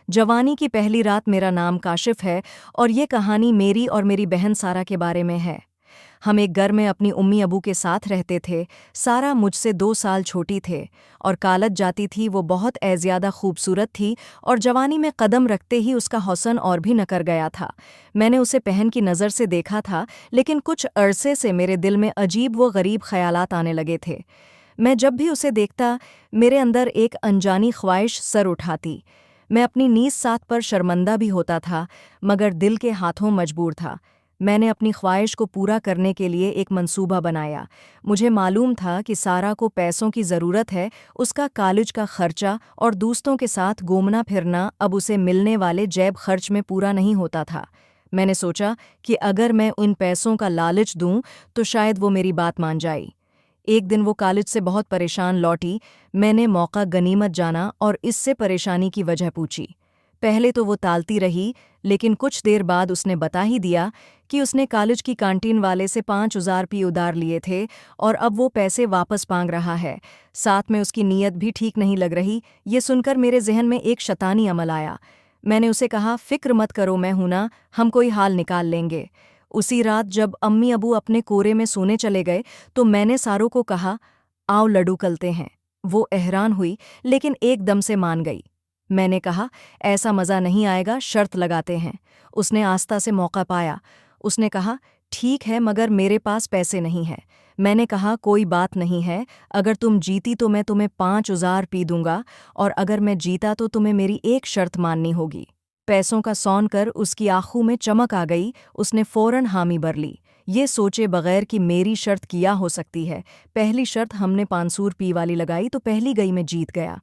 जवानी की पहली रात। मेरा नाम काशिफ है और ये कहानी मेरी और मेरी बहन सारा के बारे में है। हम एक घर में अपनी उम्मी अबू के साथ रहते थे। सारा मुझसे 2 साल छोटी थे और कॉलेज जाती थी। वो बहुत ज़्यादा खूबसूरत थी और जवानी में कदम रखते ही उसका हुस्न और भी निखर गया था। मैंने उसे पहन की नज़र से देखा था, लेकिन कुछ अरसे से मेरे दिल में अजीब व गरीब ख्यालात आने लगे थे। मैं जब भी उसे देखता, मेरे अंदर एक अनजानी ख्वाहिश सर उठाती। मैं अपनी नीज साथ पर शर्मिंदा भी होता था, मगर दिल के हाथों मजबूर था। मैंने अपनी ख्वाहिश को पूरा करने के लिए एक मंसूबा बनाया। मुझे मालूम था कि सारा को पैसों की ज़रूरत है, उसका कॉलेज का खर्चा और दोस्तों के साथ घूमना फिरना अब उसे मिलने वाले जेब खर्च में पूरा नहीं होता था। मैंने सोचा कि अगर मैं उन पैसों का लालच दूं तो शायद वो मेरी बात मान जाए। एक दिन वो कॉलेज से बहुत परेशान लौटी। मैंने मौका गनीमत जाना और इससे परेशानी की वजह पूछी। पहले तो वो टालती रही, लेकिन कुछ देर बाद उसने बता ही दिया कि उसने कॉलेज की कैंटीन वाले से 5,000 रुपये उधार लिए थे और अब वो पैसे वापस मांग रहा है। साथ में उसकी नीयत भी ठीक नहीं लग रही। ये सुनकर मेरे जहन में एक शैतानी अमल आया। मैंने उसे कहा, फिक्र मत करो, मैं हूं ना, हम कोई हाल निकाल लेंगे। उसी रात जब अम्मी अबू अपने कोरे में सोने चले गए तो मैंने सारों को कहा, आओ लड्डू कलते हैं। वो हैरान हुई, लेकिन एकदम से मान गई। मैंने कहा, ऐसा मज़ा नहीं आएगा, शर्त लगाते हैं। उसने आस्था से मौका पाया। उसने कहा, ठीक है, मगर मेरे पास पैसे नहीं हैं। मैंने कहा, कोई बात नहीं है, अगर तुम जीती तो मैं तुम्हें 5,000 पी दूंगा, और अगर मैं जीता तो तुम्हें मेरी एक शर्त माननी होगी। पैसों का सौन कर उसकी आंखों में चमक आ गई। उसने फौरन हामी भर ली, ये सोचे बगैर कि मेरी शर्त क्या हो सकती है। पहली शर्त हमने 500 रुपये वाली लगाई तो पहली गई में जीत गया।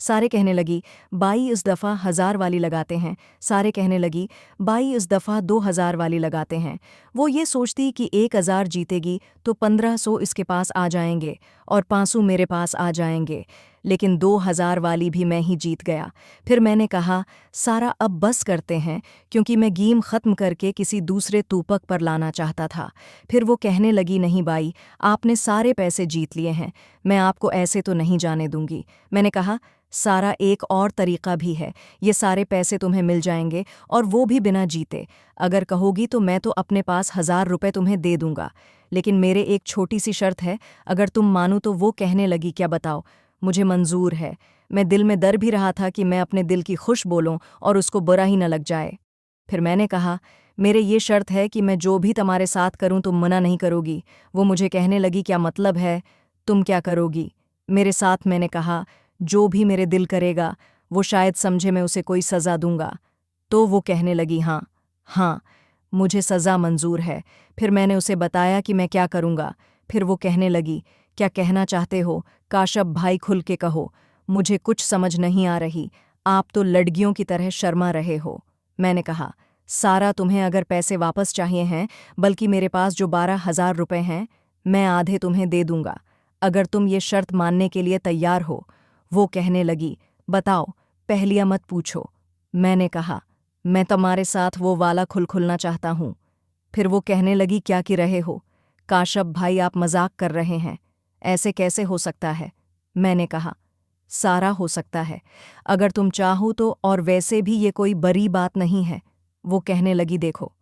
सारे कहने लगी, बाई इस दफ़ा 1,000 वाली लगाते हैं। सारे कहने लगी, बाई इस दफ़ा 2,000 वाली लगाते हैं। वो ये सोचती कि 1,000 जीतेगी तो 1,500 इसके पास आ जाएंगे और 500 मेरे पास आ जाएंगे, लेकिन 2,000 वाली भी मैं ही जीत गया। फिर मैंने कहा, सारा अब बस करते हैं, क्योंकि मैं गेम ख़त्म करके किसी दूसरे तूपक पर लाना चाहता था। फिर वो कहने लगी, नहीं बाई, आपने सारे पैसे जीत लिए हैं, मैं आपको ऐसे तो नहीं जाने दूंगी। मैंने कहा, सारा एक और तरीका भी है, ये सारे पैसे तुम्हें मिल जाएंगे और वो भी बिना जीते। अगर कहोगी तो मैं तो अपने पास 1,000 रुपये तुम्हें दे दूंगा, लेकिन मेरे एक छोटी सी शर्त है, अगर तुम मानो तो। वो कहने लगी, क्या बताओ। मुझे मंजूर है। मैं दिल में डर भी रहा था कि मैं अपने दिल की खुश बोलूं और उसको बुरा ही न लग जाए। फिर मैंने कहा, मेरे ये शर्त है कि मैं जो भी तुम्हारे साथ करूं तुम मना नहीं करोगी। वो मुझे कहने लगी, क्या मतलब है, तुम क्या करोगी मेरे साथ। मैंने कहा, जो भी मेरे दिल करेगा। वो शायद समझे मैं उसे कोई सज़ा दूंगा। तो वो कहने लगी, हाँ हाँ, मुझे सज़ा मंजूर है। फिर मैंने उसे बताया कि मैं क्या करूंगा। फिर वो कहने लगी, क्या कहना चाहते हो काशफ भाई, खुल के कहो, मुझे कुछ समझ नहीं आ रही, आप तो लड़कियों की तरह शर्मा रहे हो। मैंने कहा, सारा, तुम्हें अगर पैसे वापस चाहिए हैं, बल्कि मेरे पास जो 12,000 रुपये हैं, मैं आधे तुम्हें दे दूंगा, अगर तुम ये शर्त मानने के लिए तैयार हो। वो कहने लगी, बताओ, पहलिया मत पूछो। मैंने कहा, मैं तुम्हारे साथ वो वाला खुलना चाहता हूँ। फिर वो कहने लगी, क्या कि रहे हो काशफ भाई, आप मजाक कर रहे हैं, ऐसे कैसे हो सकता है। मैंने कहा, सारा हो सकता है, अगर तुम चाहो तो, और वैसे भी ये कोई बड़ी बात नहीं है। वो कहने लगी, देखो,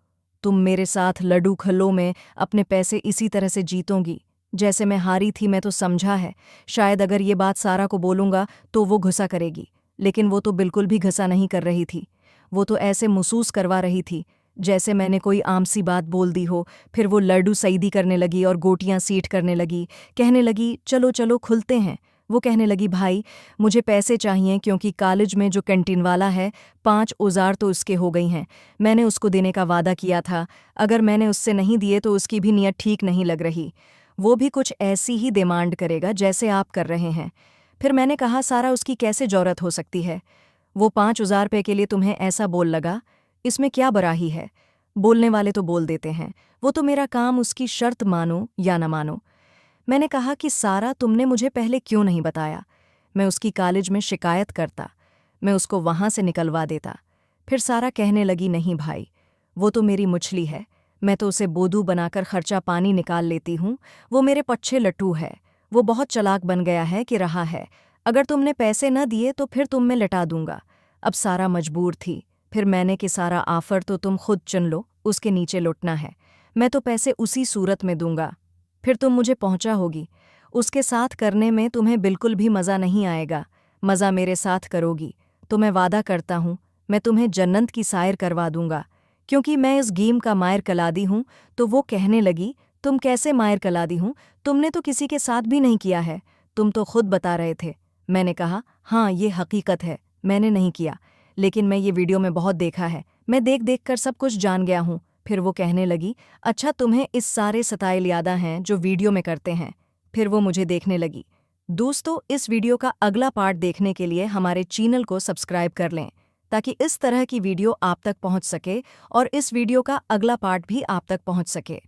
तुम मेरे साथ लड्डू खल्लो में अपने पैसे इसी तरह से जीतोंगी जैसे मैं हारी थी। मैं तो समझा है, शायद अगर ये बात सारा को बोलूँगा तो वो गुस्सा करेगी, लेकिन वो तो बिल्कुल भी गुस्सा नहीं कर रही थी। वो तो ऐसे महसूस करवा रही थी जैसे मैंने कोई आम सी बात बोल दी हो। फिर वो लड्डू सईदी करने लगी और गोटियां सीट करने लगी। कहने लगी, चलो चलो खुलते हैं। वो कहने लगी, भाई, मुझे पैसे चाहिए, क्योंकि कॉलेज में जो कैंटीन वाला है, 5,000 तो उसके हो गई हैं। मैंने उसको देने का वादा किया था, अगर मैंने उससे नहीं दिए तो उसकी भी नीयत ठीक नहीं लग रही। वो भी कुछ ऐसी ही डिमांड करेगा जैसे आप कर रहे हैं। फिर मैंने कहा, सारा, उसकी कैसे जरूरत हो सकती है। वो 5,000 रुपये के लिए तुम्हें ऐसा बोल लगा, इसमें क्या बुराई है। बोलने वाले तो बोल देते हैं, वो तो मेरा काम उसकी शर्त मानो या न मानो। मैंने कहा कि सारा, तुमने मुझे पहले क्यों नहीं बताया, मैं उसकी कॉलेज में शिकायत करता, मैं उसको वहाँ से निकलवा देता। फिर सारा कहने लगी, नहीं भाई, वो तो मेरी मुछली है, मैं तो उसे बोदू बनाकर खर्चा पानी निकाल लेती हूँ। वो मेरे पच्छे लट्टू है, वो बहुत चालाक बन गया है कि रहा है। अगर तुमने पैसे न दिए तो फिर तुम में लटा दूंगा, अब सारा मजबूर थी। फिर मैंने कि सारा ऑफर तो तुम खुद चुन लो, उसके नीचे लुटना है। मैं तो पैसे उसी सूरत में दूंगा, फिर तुम मुझे पहुंचा होगी। उसके साथ करने में तुम्हें बिल्कुल भी मज़ा नहीं आएगा, मज़ा मेरे साथ करोगी तो मैं वादा करता हूँ मैं तुम्हें जन्नत की सैर करवा दूंगा। क्योंकि मैं इस गेम का माहिर कलादी हूँ। तो वो कहने लगी, तुम कैसे माहिर कलादी हूँ? तुमने तो किसी के साथ भी नहीं किया है, तुम तो खुद बता रहे थे। मैंने कहा, हाँ ये हकीकत है, मैंने नहीं किया, लेकिन मैं ये वीडियो में बहुत देखा है, मैं देख देख कर सब कुछ जान गया हूँ। फिर वो कहने लगी, अच्छा तुम्हें इस सारे स्टाइल याद हैं जो वीडियो में करते हैं? फिर वो मुझे देखने लगी। दोस्तों, इस वीडियो का अगला पार्ट देखने के लिए हमारे चैनल को सब्सक्राइब कर लें, ताकि इस तरह की वीडियो आप तक पहुंच सके और इस वीडियो का अगला पार्ट भी आप तक पहुंच सके।